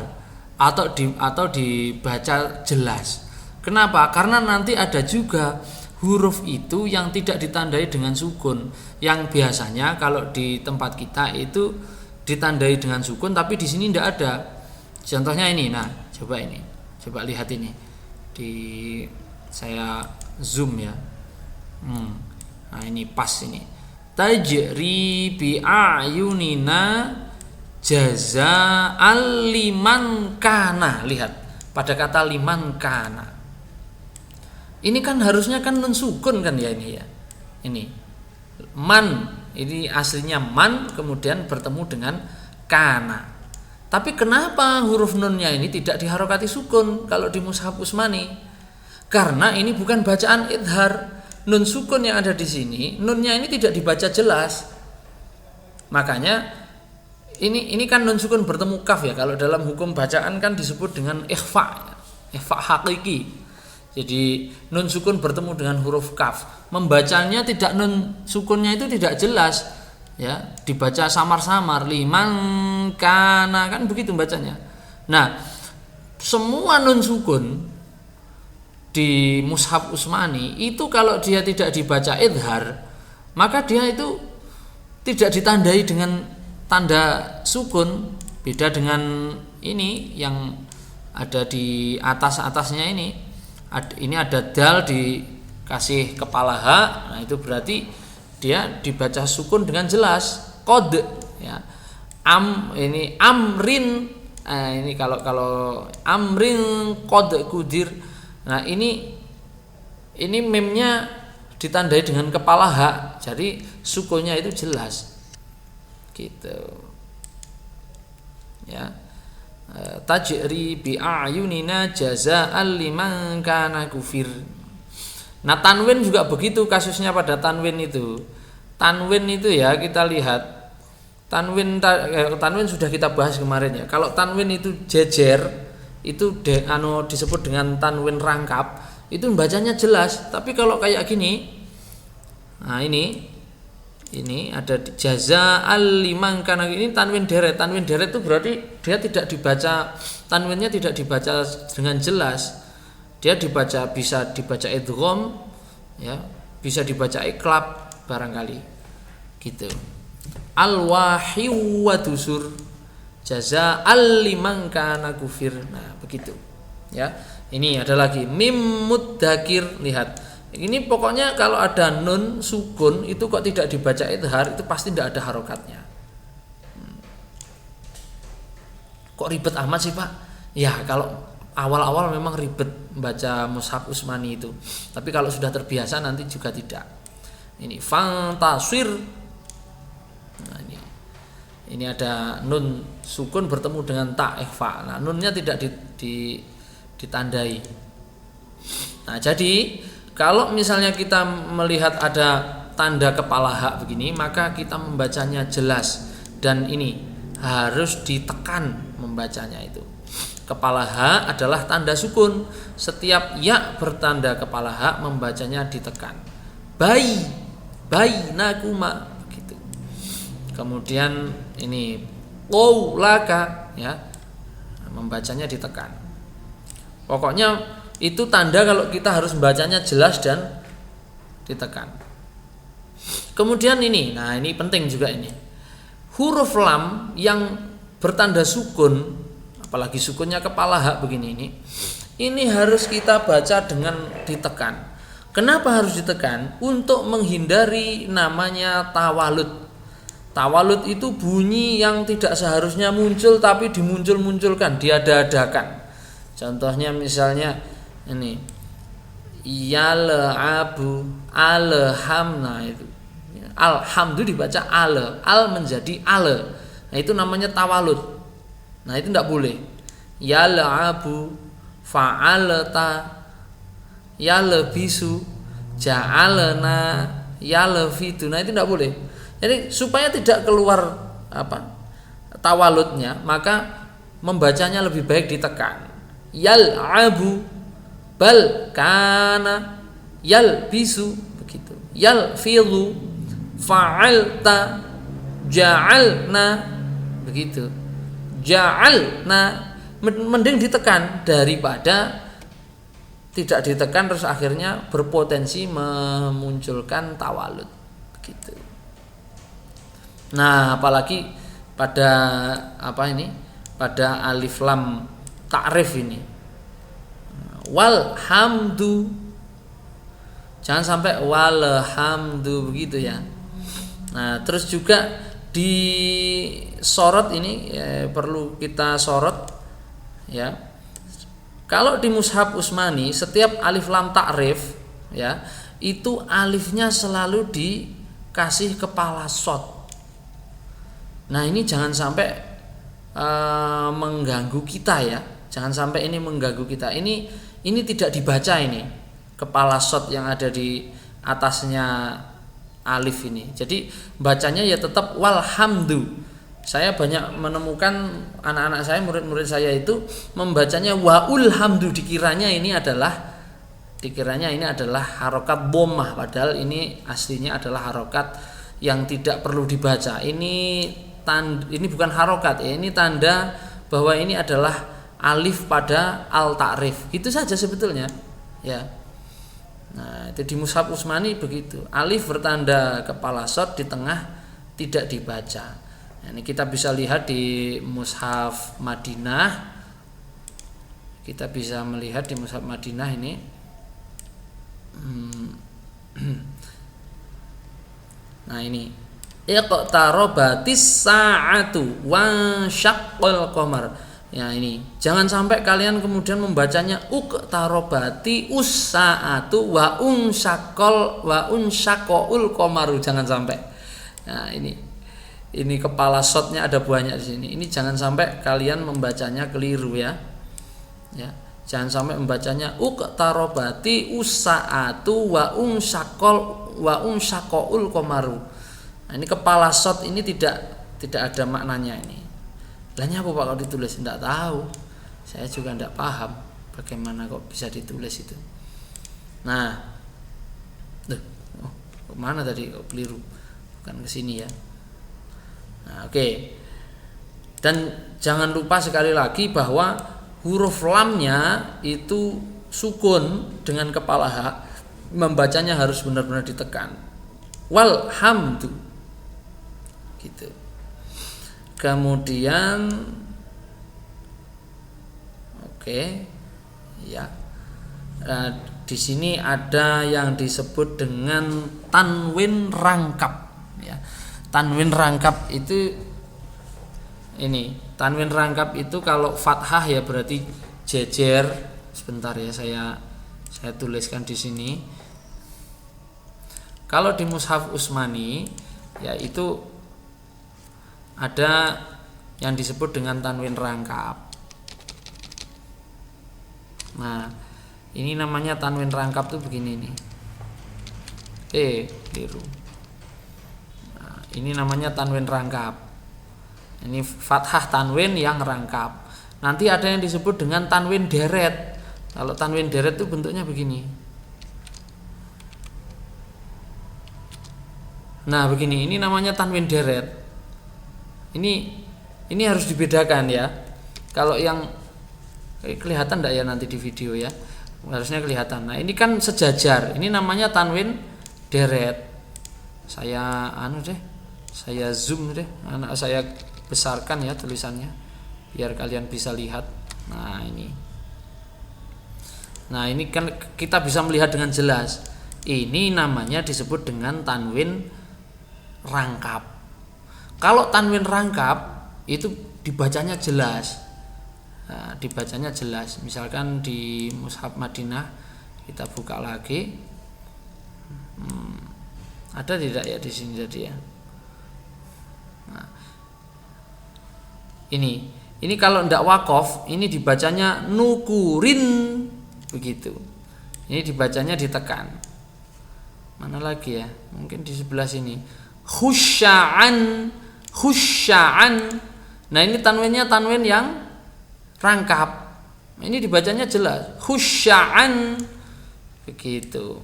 Speaker 1: atau dibaca jelas. Kenapa? Karena nanti ada juga huruf itu yang tidak ditandai dengan sukun, yang biasanya kalau di tempat kita itu ditandai dengan sukun, tapi di sini tidak ada. Contohnya ini. Nah, coba lihat ini. Saya zoom ya. Nah, ini pas ini. Tajri bi ayunina jaza'al liman kana. Lihat pada kata liman kana. Ini kan harusnya kan nun sukun kan ya ini ya. Ini man, ini aslinya man kemudian bertemu dengan kana. Tapi kenapa huruf nunnya ini tidak diharokati sukun kalau di Mushaf Utsmani? Karena ini bukan bacaan idhar. Nun sukun yang ada di sini, nunnya ini tidak dibaca jelas. Makanya ini kan nun sukun bertemu kaf ya. Kalau dalam hukum bacaan kan disebut dengan ikhfa hakiki. Jadi nun sukun bertemu dengan huruf kaf. Membacanya tidak, nun sukunnya itu tidak jelas ya, dibaca samar-samar, liman kana, kan begitu bacanya. Nah, semua nun sukun di Mushaf Utsmani itu kalau dia tidak dibaca idhar, maka dia itu tidak ditandai dengan tanda sukun. Beda dengan ini yang ada di atasnya ini. Ini ada dal dikasih kepala H. Nah, itu berarti dia dibaca sukun dengan jelas. Qad ya. Ini amrin. Ini kalau amrin qad kudir. Nah, ini memnya ditandai dengan kepala ha, jadi sukunnya itu jelas gitu ya. Tajri bi a'yunina jazaa'an liman kana kufir. Nah tanwin juga begitu kasusnya pada tanwin itu. Tanwin itu ya kita lihat tanwin sudah kita bahas kemarin ya. Kalau tanwin itu jejer itu disebut dengan tanwin rangkap, itu bacanya jelas. Tapi kalau kayak gini, nah ini ada jazaa'al liman kana, ini tanwin deret. Tanwin deret itu berarti dia tidak dibaca, tanwinnya tidak dibaca dengan jelas. Dia bisa dibaca idgham ya, bisa dibaca iqlab barangkali. Gitu. Al-wahi wa dusur jazaa'al liman kana kufir. Nah, begitu. Ya. Ini ada lagi mim muddakir, lihat. Ini pokoknya kalau ada nun sukun itu kok tidak dibaca idhar, itu pasti tidak ada harokatnya. Kok ribet amat sih Pak? Ya kalau awal-awal memang ribet baca mushaf Utsmani itu, tapi kalau sudah terbiasa nanti juga tidak. Ini fantasir. Nah ini ada nun sukun bertemu dengan ta ikhfa. Nah nunnya tidak ditandai. Nah jadi kalau misalnya kita melihat ada tanda kepala hak begini, maka kita membacanya jelas dan ini harus ditekan membacanya itu. Kepala hak adalah tanda sukun. Setiap ya bertanda kepala hak membacanya ditekan. Bainakuma begitu. Kemudian ini qaulaka ya, membacanya ditekan. Pokoknya itu tanda kalau kita harus membacanya jelas dan ditekan. Kemudian ini, nah ini penting juga ini. Huruf lam yang bertanda sukun, apalagi sukunnya kepala hak begini ini harus kita baca dengan ditekan. Kenapa harus ditekan? Untuk menghindari namanya tawalud. Tawalud itu bunyi yang tidak seharusnya muncul tapi dimuncul-munculkan, diada-adakan. Contohnya misalnya ini yal'abu alhamna, itu alhamdu dibaca al menjadi al. Nah itu namanya tawalud. Nah itu tidak boleh. Yal'abu fa'alta yalbisu ja'alna yalfitu. Nah itu tidak boleh. Jadi supaya tidak keluar tawaludnya, maka membacanya lebih baik ditekan. Yal'abu bal kana yalbisu, begitu. Yalfidu fa'alta ja'alna, begitu. Ja'alna, mending ditekan daripada tidak ditekan terus akhirnya berpotensi memunculkan tawalud, begitu. Nah, apalagi pada pada alif lam ta'rif ini. Walhamdu, jangan sampai walhamdu begitu ya. Nah terus juga di sorot ini perlu kita sorot ya. Kalau di mushaf Utsmani setiap alif lam ta'rif ya, itu alifnya selalu dikasih kepala shad. Nah ini jangan sampai mengganggu kita ya. Jangan sampai ini mengganggu kita. Ini tidak dibaca, ini kepala shad yang ada di atasnya alif ini. Jadi bacanya ya tetap walhamdu. Saya banyak menemukan anak-anak saya, murid-murid saya itu membacanya waulhamdu, dikiranya ini adalah harokat dhammah, padahal ini aslinya adalah harokat yang tidak perlu dibaca. Ini bukan harokat ya, ini tanda bahwa ini adalah alif pada al ta'rif, itu saja sebetulnya ya. Nah itu di mushaf Utsmani begitu, alif bertanda kepala shad di tengah tidak dibaca. Nah, ini kita bisa lihat di mushaf Madinah, kita bisa melihat di mushaf Madinah ini nah ini iqtarabatis sa'atu wa syaqqal qamar. Ya ini, jangan sampai kalian kemudian membacanya uktarobati usaatu wa unsyaqaul qamaru, jangan sampai. Nah, ini kepala shotnya ada banyak di sini. Ini jangan sampai kalian membacanya keliru ya. Ya, jangan sampai membacanya uktarobati usaatu wa unsyaqaul qamaru. Nah, ini kepala shot ini tidak ada maknanya ini. Lahnya apa Pak kalau ditulis? Tidak tahu. Saya juga tidak paham bagaimana kok bisa ditulis itu. Nah, kemana tadi kok keliru? Bukan ke sini ya. Nah, oke. Dan jangan lupa sekali lagi bahwa huruf lamnya itu sukun dengan kepala H, membacanya harus benar-benar ditekan. Walhamdu. Gitu. Kemudian ya. Nah, di sini ada yang disebut dengan tanwin rangkap ya. Tanwin rangkap itu tanwin rangkap itu kalau fathah ya berarti jejer. Sebentar ya, saya tuliskan di sini. Kalau di mushaf Utsmani ya itu ada yang disebut dengan tanwin rangkap. Nah, ini namanya tanwin rangkap tuh begini nih. Keliru. Nah, ini namanya tanwin rangkap. Ini fathah tanwin yang rangkap. Nanti ada yang disebut dengan tanwin deret. Kalau tanwin deret tuh bentuknya begini. Nah, begini. Ini namanya tanwin deret. Ini harus dibedakan ya. Kalau yang kelihatan enggak ya nanti di video ya? Harusnya kelihatan. Nah, ini kan sejajar. Ini namanya tanwin deret. Saya saya zoom deh. Anak saya besarkan ya tulisannya biar kalian bisa lihat. Nah, ini kan kita bisa melihat dengan jelas. Ini namanya disebut dengan tanwin rangkap. Kalau tanwin rangkap itu dibacanya jelas. Nah, dibacanya jelas. Misalkan di Mushaf Madinah kita buka lagi. Ada tidak ya di sini tadi ya? Nah, ini kalau tidak wakof, ini dibacanya nukurin begitu. Ini dibacanya ditekan. Mana lagi ya? Mungkin di sebelah sini. Khusya'an. Nah, ini tanwinnya tanwin yang rangkap. Ini dibacanya jelas. Khusya'an. Begitu.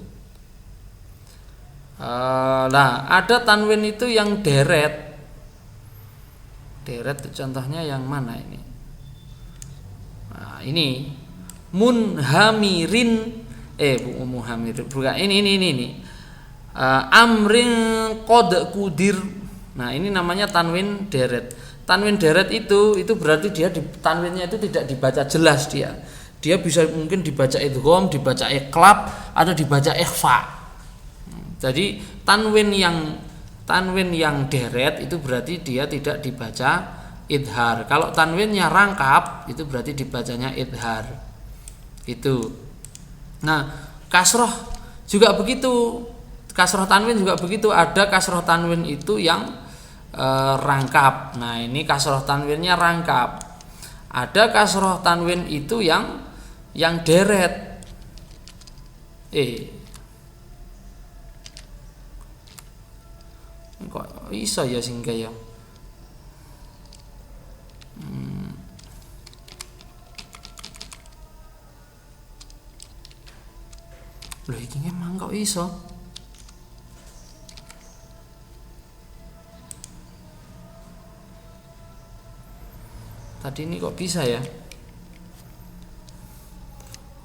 Speaker 1: Nah, ada tanwin itu yang deret. Deret itu contohnya yang mana ini? Nah, ini munhamirin. Munhamirin. Bukan ini. Amrin qad kudir. Nah, ini namanya tanwin deret. Tanwin deret itu berarti dia tanwinnya itu tidak dibaca jelas dia. Dia bisa mungkin dibaca idgham, dibaca iqlab atau dibaca ikhfa. Jadi tanwin yang deret itu berarti dia tidak dibaca idhar. Kalau tanwinnya rangkap itu berarti dibacanya idhar. Itu. Nah, kasroh juga begitu. Kasroh tanwin juga begitu. Ada kasroh tanwin itu yang rangkap. Nah, ini kasroh tanwinnya rangkap. Ada kasroh tanwin itu yang deret. Kok iso ya sing kaya. Loh, iki emang kok iso? Tadi ini kok bisa ya?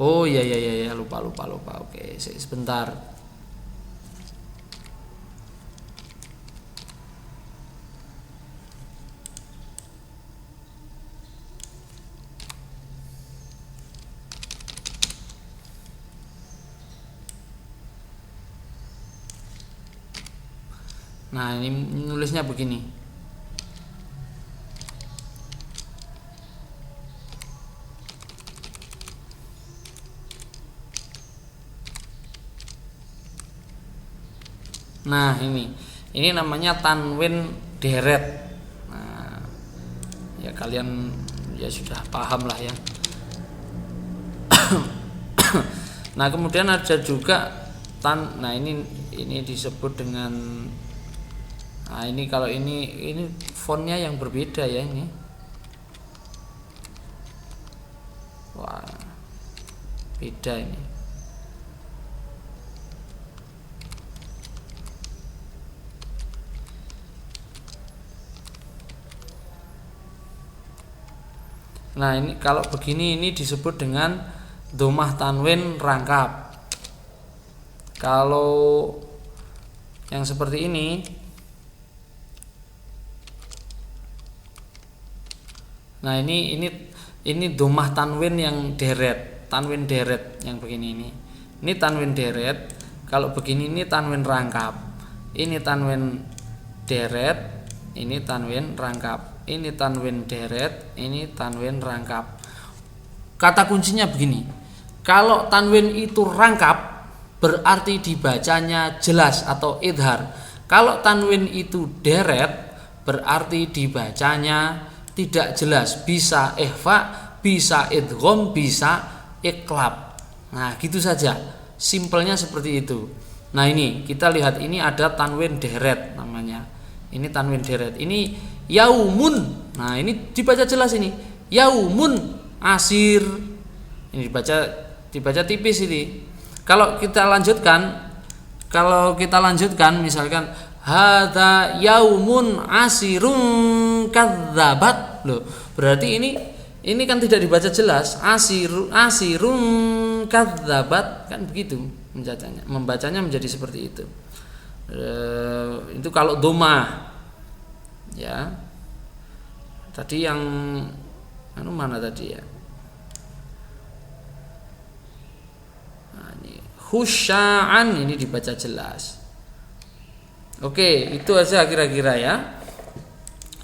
Speaker 1: Oh iya lupa. Oke, sebentar. Nah, ini nulisnya begini. Nah, ini namanya tanwin deret. Nah, ya kalian ya sudah paham lah ya. Nah, kemudian ada juga nah ini disebut dengan, nah ini kalau ini fontnya yang berbeda ya ini. Wah, beda ini. Nah, ini kalau begini ini disebut dengan dhammah tanwin rangkap. Kalau yang seperti ini, nah ini dhammah tanwin yang deret, tanwin deret yang begini ini. Ini tanwin deret. Kalau begini ini tanwin rangkap. Ini tanwin deret, ini tanwin rangkap. Ini tanwin deret, ini tanwin rangkap. Kata kuncinya begini. Kalau tanwin itu rangkap, berarti dibacanya jelas atau idhar. Kalau tanwin itu deret, berarti dibacanya tidak jelas, bisa ikhfa, bisa idgham, bisa iqlab. Nah, gitu saja. Simpelnya seperti itu. Nah, ini kita lihat, ini ada tanwin deret namanya. Ini tanwin deret. Ini yaumun. Nah, ini dibaca jelas ini. Yaumun asir. Ini dibaca tipis ini. Kalau kita lanjutkan misalkan hadza yaumun asirun kadzabat. Loh, berarti ini kan tidak dibaca jelas. Asirun kadzabat, kan begitu membacanya menjadi seperti itu. Itu kalau dhammah. Ya. Tadi yang mana tadi ya? Nah, ini khusya'an, ini dibaca jelas. Oke, itu aja kira-kira ya.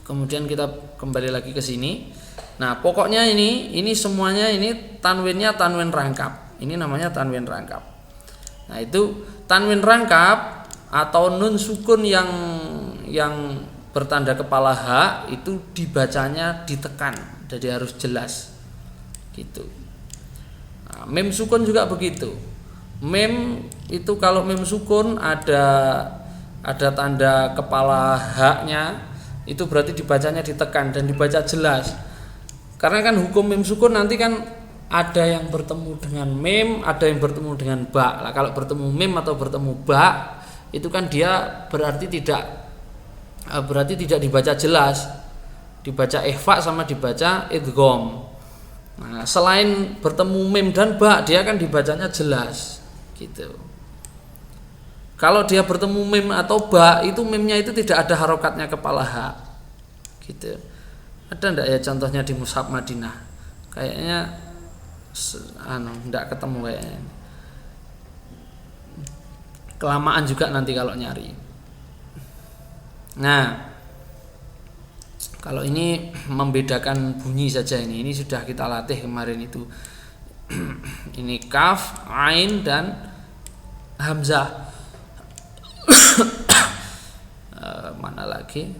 Speaker 1: Kemudian kita kembali lagi ke sini. Nah, pokoknya ini semuanya ini tanwinnya tanwin rangkap. Ini namanya tanwin rangkap. Nah, itu tanwin rangkap atau nun sukun yang bertanda kepala H itu dibacanya ditekan, jadi harus jelas gitu. Nah, mem sukun juga begitu. Mem itu kalau mem sukun ada tanda kepala H-nya, itu berarti dibacanya ditekan dan dibaca jelas. Karena kan hukum mem sukun nanti kan ada yang bertemu dengan mem, ada yang bertemu dengan ba. Nah, kalau bertemu mem atau bertemu ba, itu kan dia berarti tidak dibaca jelas, dibaca ikhfa sama dibaca idgham. Nah, selain bertemu mem dan ba, dia kan dibacanya jelas gitu. Kalau dia bertemu mem atau ba, itu memnya itu tidak ada harokatnya kepala H gitu. Ada ndak ya contohnya di mushaf Madinah? Kayaknya ndak ketemu kayaknya. Kelamaan juga nanti kalau nyari. Nah, kalau ini membedakan bunyi saja, ini sudah kita latih kemarin itu. Ini kaf, ain dan hamzah. Mana lagi?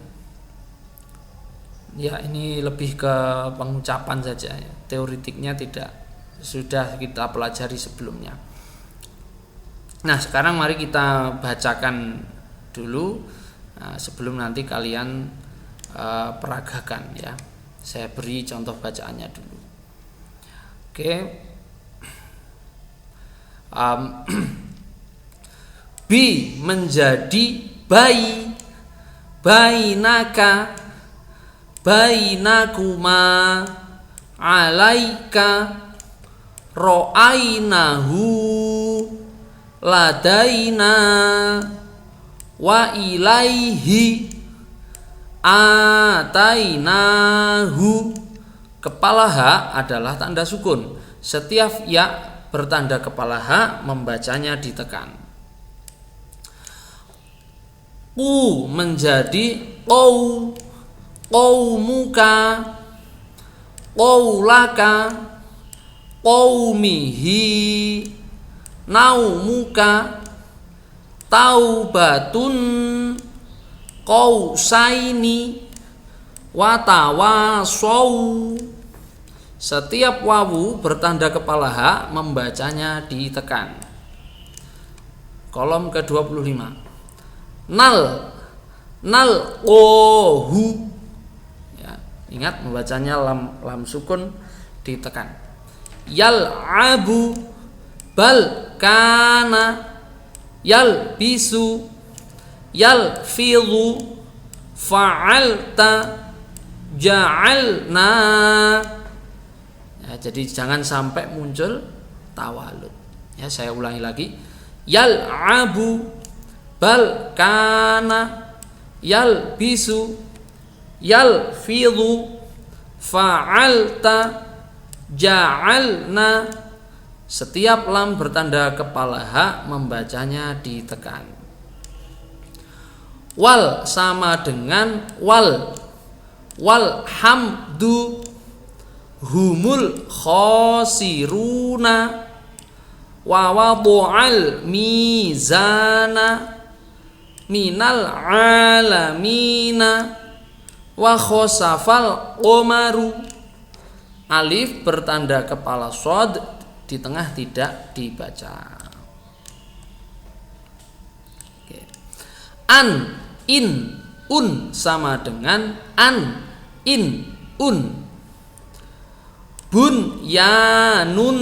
Speaker 1: Ya, ini lebih ke pengucapan saja ya. Teoritiknya tidak, sudah kita pelajari sebelumnya. Nah, sekarang mari kita bacakan dulu, sebelum nanti kalian peragakan ya. Saya beri contoh bacaannya dulu. Oke. Bi menjadi bayi, bainaka, bainakuma, alaika, ro'ainahu, ladaina, wa ilaihi, atainahu. Kepala H adalah tanda sukun. Setiap ya bertanda kepala H membacanya ditekan. Qu menjadi qaw, qawmuka, qawlaka, qawmihi, naumuka, taubatun qausaini watawasau. Setiap wawu bertanda kepala ha membacanya ditekan. Kolom ke-25. Nal ohu. Ya, ingat membacanya lam sukun ditekan. Yal'abu bal kana yalbisu yalfidu fa'alta ja'alna. Ya, jadi jangan sampai muncul tawalud. Ya, saya ulangi lagi. Yal'abu bal kana yalbisu yalfidu fa'alta ja'alna. Setiap lam bertanda kepala ha membacanya ditekan. Wal sama dengan wal. Wal hamdu humul khosiruna wa wadu'al mizana minal alamina wa khosafal qomaru. Alif bertanda kepala shad, di tengah tidak dibaca. Oke. An, in, un sama dengan an, in, un. Bun, ya, nun,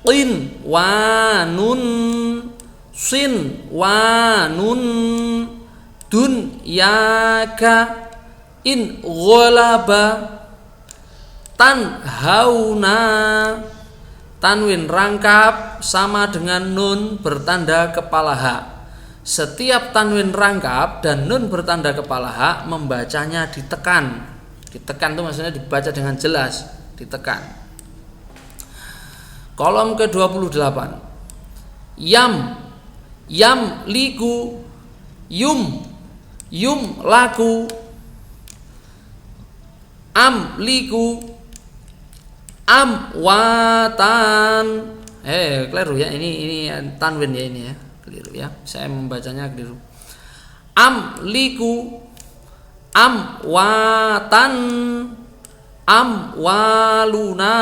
Speaker 1: qin, wa, nun, sin, wa, nun, dun, ya, ka, in, gholaba, tan, hauna. Tanwin rangkap sama dengan nun bertanda kepala ha. Setiap tanwin rangkap dan nun bertanda kepala ha membacanya ditekan. Ditekan itu maksudnya dibaca dengan jelas, ditekan. Kolom ke-28. Yam liku, yum laku, am liku, amwatan. Keliru ya, ini tanwin ya, ini ya, keliru ya, saya membacanya keliru. Amliku, amwatan, amwaluna,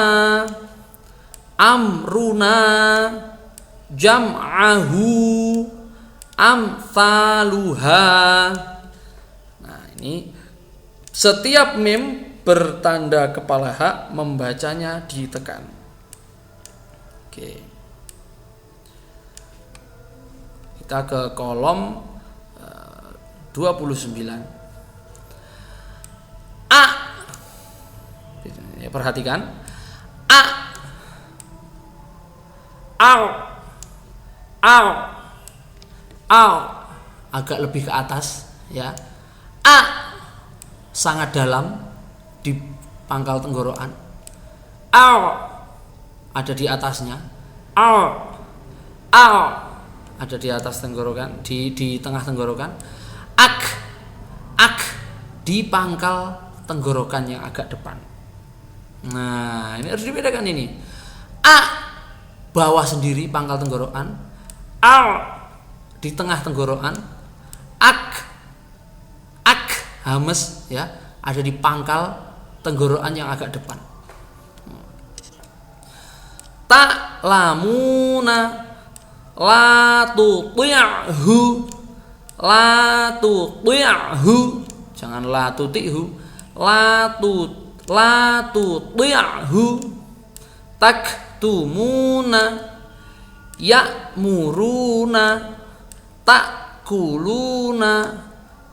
Speaker 1: amruna, jam'ahu, amthaluha. Nah, ini setiap mim bertanda kepala ha membacanya ditekan. Oke. Kita ke kolom 29. A. Ya, perhatikan. A. Au. Agak lebih ke atas ya. A sangat dalam di pangkal tenggorokan. Au ada di atasnya. Au ada di atas tenggorokan, di tengah tenggorokan. Ak di pangkal tenggorokan yang agak depan. Nah, ini harus dibedakan ini. A bawah sendiri pangkal tenggorokan. Au di tengah tenggorokan. Ak hames ya, ada di pangkal tenggorokan yang agak depan. Ta lamuna la tuti'hu, jangan la tuti'hu, la tuti'hu. Taktumuna ya'muruna takuluna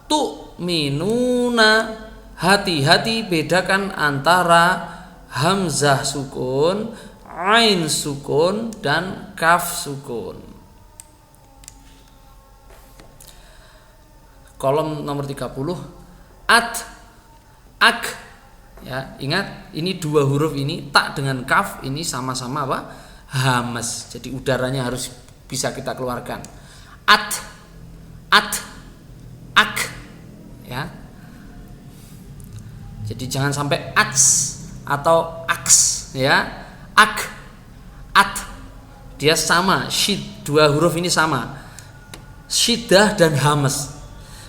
Speaker 1: tu'minuna. Hati-hati bedakan antara hamzah sukun, ain sukun, dan kaf sukun. Kolom nomor 30. Ak. Ya, ingat ini dua huruf ini, tak dengan kaf ini sama-sama apa? Hamas. Jadi udaranya harus bisa kita keluarkan. Ak. Ya. Jadi jangan sampai ats atau aks ya. Ak, at. Dia sama, syid, dua huruf ini sama. syiddah dan hamas.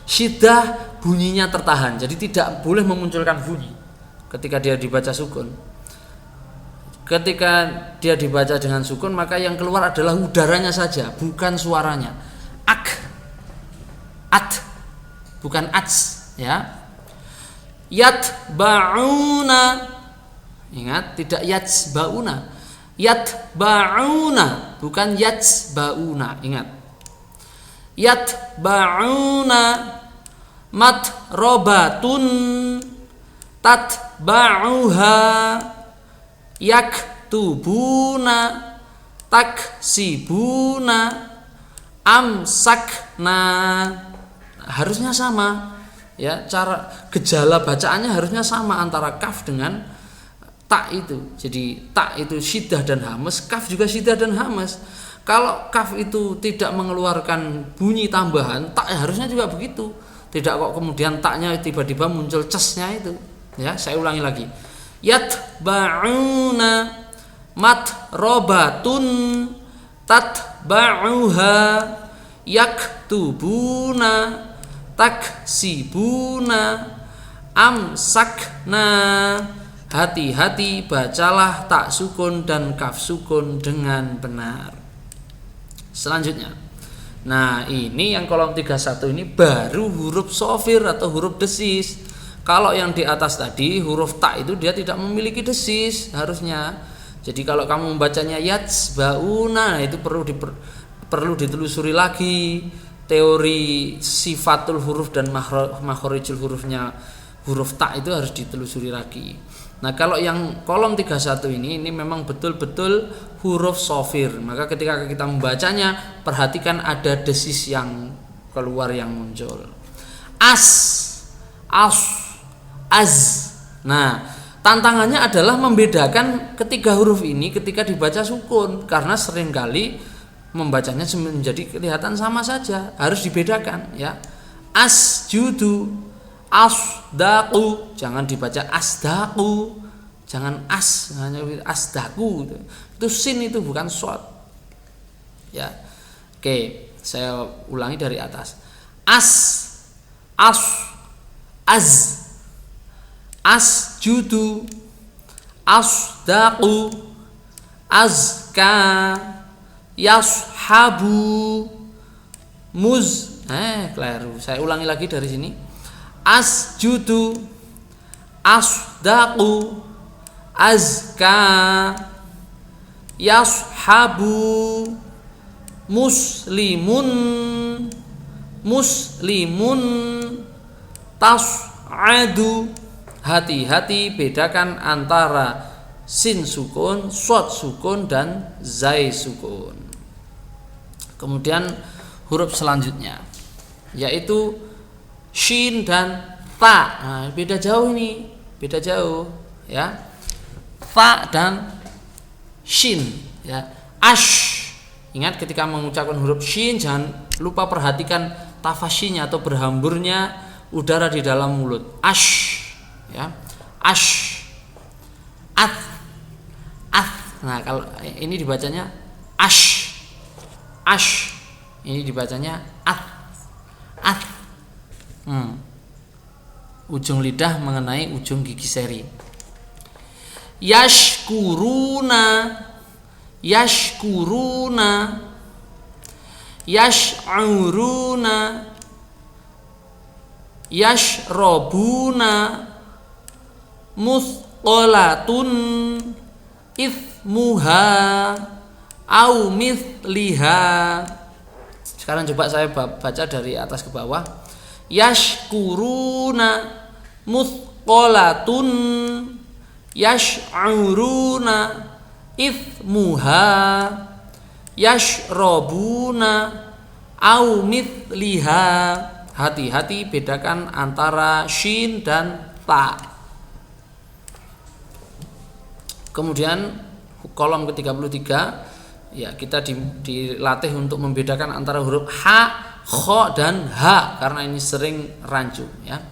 Speaker 1: Syiddah bunyinya tertahan, jadi tidak boleh memunculkan bunyi ketika dia dibaca sukun. Ketika dia dibaca dengan sukun, maka yang keluar adalah udaranya saja, bukan suaranya. At, bukan ats, ya. Yatba'una, ingat, tidak yatsba'una. Yatba'una, bukan yatsba'una, ingat. Yatba'una, matrobatun, tatba'uha, yaktubuna, taksibuna, amsakna. Harusnya sama, ya, cara gejala bacaannya harusnya sama antara kaf dengan tak itu. Jadi tak itu syiddah dan hamas, kaf juga syiddah dan hamas. Kalau kaf itu tidak mengeluarkan bunyi tambahan, tak harusnya juga begitu. Tidak kok kemudian taknya tiba-tiba muncul cesnya itu. Ya, saya ulangi lagi. Yatba'una, matrobatun, tatba'uha, yaktubuna, taksibuna, amsakna. Hati-hati bacalah tak sukun dan kaf sukun dengan benar. Selanjutnya, nah ini yang kolom 31 ini baru huruf shafir atau huruf desis. Kalau yang di atas tadi huruf ta itu dia tidak memiliki desis harusnya. Jadi kalau kamu membacanya yatsbauna, itu perlu ditelusuri lagi teori sifatul huruf dan makhorijul hurufnya huruf ta itu harus ditelusuri lagi. Nah, kalau yang kolom 31 ini memang betul-betul huruf shafir. Maka ketika kita membacanya, perhatikan ada desis yang keluar yang muncul. As, az. Nah, tantangannya adalah membedakan ketiga huruf ini ketika dibaca sukun, karena seringkali membacanya menjadi kelihatan sama saja. Harus dibedakan, ya. Asjudu, asdaku, jangan dibaca asdaku, jangan hanya asdaku. Itu sin, itu bukan shad. Ya. Oke, saya ulangi dari atas. Asjudu, asdaku, azka, yashabu, keliru. Saya ulangi lagi dari sini. Asjudu, asdaku, azka, yashabu, muslimun, tas'adu. Hati-hati bedakan antara sin sukun, shad sukun, dan zai sukun. Kemudian huruf selanjutnya yaitu shin dan ta. Nah, beda jauh ini, beda jauh, ya. Ta dan shin, ya. Ingat ketika mengucapkan huruf shin jangan lupa perhatikan tafasyinya atau berhamburnya udara di dalam mulut. Ya. Nah, kalau ini dibacanya ini dibacanya ujung lidah mengenai ujung gigi seri. Yashkuruna, yash'uruna, yashrobuna, musqalatun, ithmuha, au mithliha. Sekarang coba saya baca dari atas ke bawah. Yashkuruna, musqalatun, yash'uruna, ithmuha, yashrobuna, au mithliha. Hati-hati bedakan antara shin dan ta. Kemudian kolom ke-33, ya, kita dilatih untuk membedakan antara huruf ha, kho, dan ha, karena ini sering rancu, ya.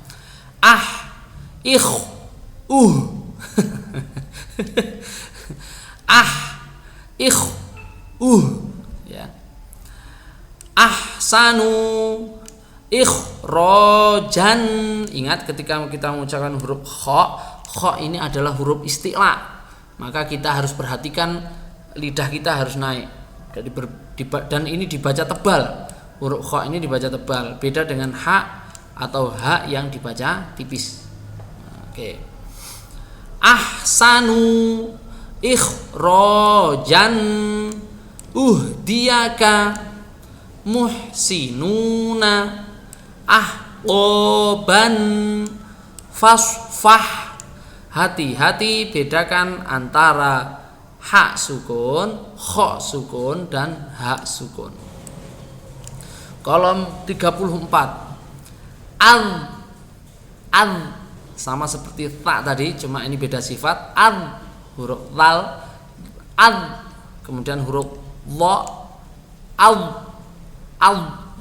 Speaker 1: Ya. ahsanu ikhrajan. Ingat ketika kita mengucapkan huruf kha ini adalah huruf isti'la, maka kita harus perhatikan lidah kita harus naik. Dan ini dibaca tebal. Huruf kha ini dibaca tebal, beda dengan ha atau ha yang dibaca tipis. Oke. Ahsanu ikhrajan uhdiyaka muhsinuna ahqoban fasfah. Hati-hati bedakan antara ha sukun, kha sukun, dan ha sukun. Kolom 34. Al sama seperti ta tadi, cuma ini beda sifat. Al huruf lal, al kemudian huruf lo, al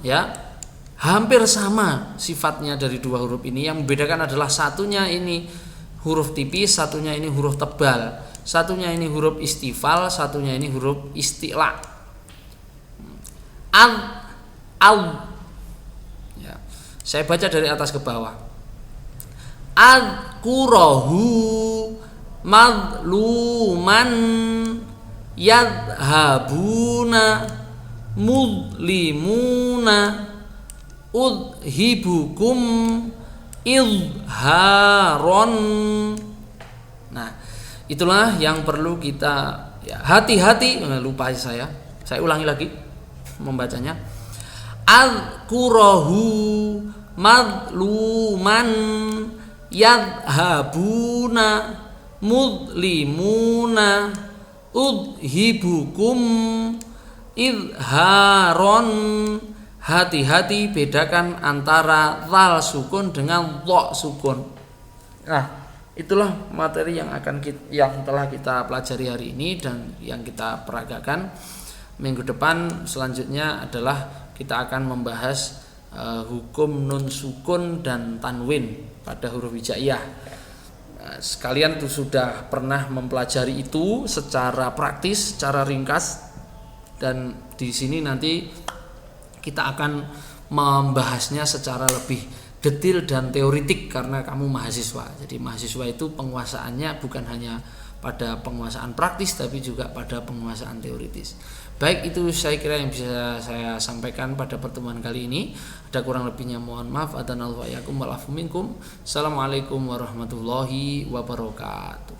Speaker 1: ya, hampir sama sifatnya dari dua huruf ini. Yang membedakan adalah satunya ini huruf tipis, satunya ini huruf tebal, satunya ini huruf istifal, satunya ini huruf isti'la. Al ya, saya baca dari atas ke bawah. Al-kurahu madluman yadhabuna mudlimuna udhibukum izharon. Nah, itulah yang perlu kita ya, hati-hati. Lupa saya ulangi lagi membacanya. Al-kurahu madluman yadhabuna mudlimuna udhibukum izharon. Hati-hati bedakan antara zal sukun dengan dha sukun. Nah, itulah materi yang telah kita pelajari hari ini dan yang kita peragakan. Minggu depan selanjutnya adalah kita akan membahas hukum nun sukun dan tanwin pada huruf hijaiyah. Sekalian tuh sudah pernah mempelajari itu secara praktis, secara ringkas, dan di sini nanti kita akan membahasnya secara lebih detail dan teoritik karena kamu mahasiswa. Jadi mahasiswa itu penguasaannya bukan hanya pada penguasaan praktis tapi juga pada penguasaan teoritis. Baik, itu saya kira yang bisa saya sampaikan pada pertemuan kali ini. Ada kurang lebihnya mohon maaf. Assalamualaikum warahmatullahi wabarakatuh.